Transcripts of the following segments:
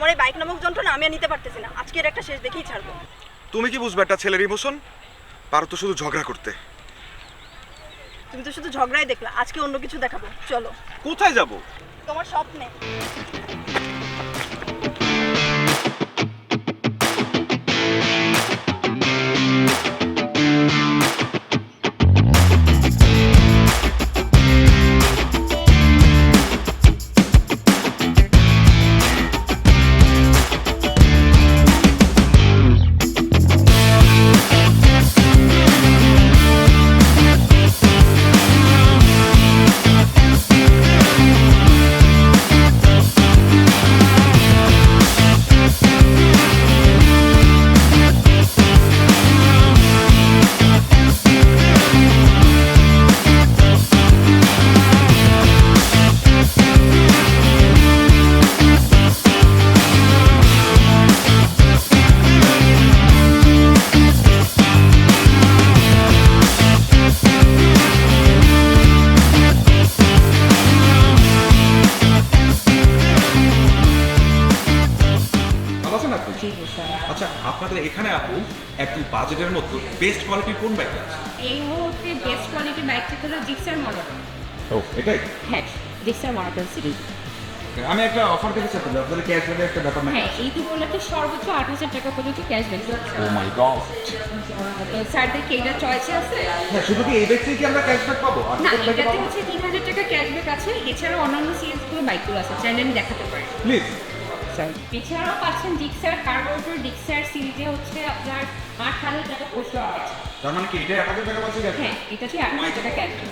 তোমার এই বাইক নামক যন্ত্রণা আমি আর নিতে পারতেছি না, আজকের একটা শেষ দেখেই ছাড়বো। তুমি কি বুঝবে একটা ছেলের ইমোশন? পারো তো শুধু ঝগড়া করতে। তুমি তো শুধু ঝগড়াই দেখলা, আজকে অন্য কিছু দেখাবো, চলো। কোথায় যাব? তোমার স্বপ্নে। আচ্ছা, আপনাদের এখানে আপু একটু বাজেটের মধ্যে বেস্ট কোয়ালিটির কোন বাইক আছে? এই মুহূর্তে বেস্ট কোয়ালিটি বাইকটি হলো জিক্সার মডেল। ও, এটাই? হ্যাঁ, জিক্সার মডেল সিরিজ। আমি একটা অফার দেখেছি আপনাদের ক্যাশব্যাকের একটা ব্যাপার না? হ্যাঁ, এই উপলক্ষে সর্বোচ্চ 8,000 টাকা পর্যন্ত ক্যাশব্যাক। ও মাই গড। স্যারদের কি এটা চয়েস আছে? হ্যাঁ, শুধু কি এই বাইকটাই কি আমরা ক্যাশব্যাক পাবো? আর না, কোন বাইকে এটাতে পাবো? হচ্ছে 3,000 টাকা ক্যাশব্যাক আছে। এছাড়াও অন্যান্য সিরিজগুলো বাইকগুলো আছে, চাইলে আমি দেখাতে পারি। প্লিজ। এছাড়াও পাচ্ছেন ডিক্সার কার্বোরেটর ডিক্সার সিরিজে হচ্ছে আপনার 8,000 টাকা পোস্ট আছে। তার মানে কি এটা 1,000 টাকা পাচ্ছি? হ্যাঁ, এটাতে 8,000 টাকা ক্যাশব্যাক।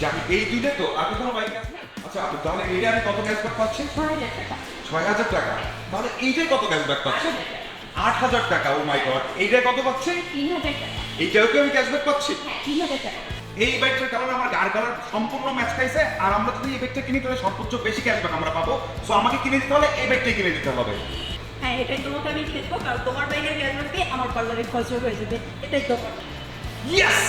যাক, এই দুইটা তো আর কোনো বাইক আছে? আচ্ছা আপু, তাহলে এইটা আমি কত ক্যাশব্যাক পাচ্ছি? 6,000 টাকা। 6,000 টাকা। তাহলে এইটাই কত ক্যাশব্যাক পাচ্ছি? 8,000 টাকা। ও মাই গড, এইটাই কত পাচ্ছি? 3,000 টাকা। এইটাও কি আমি ক্যাশব্যাক পাচ্ছি? হ্যাঁ, 3,000 টাকা। এই বাইকটার কারণে আমার গাড়ি কালার সম্পূর্ণ ম্যাচ খাইছে, আর আমরা যদি এই বাইকটা কিনি তাহলে সর্বোচ্চ বেশি ক্যাশব্যাক আমরা পাবো। সো আমাকে কিনে দিতে হলে এই বাইকটাই কিনে দিতে হবে। হ্যাঁ, এটাই তোমাকে আমি খেলবো, কারণ তোমার বাইকের ক্যাশব্যাক দিয়ে আমার পার্লারের খরচ হয়ে যাবে, এটাই তো। ইয়েস!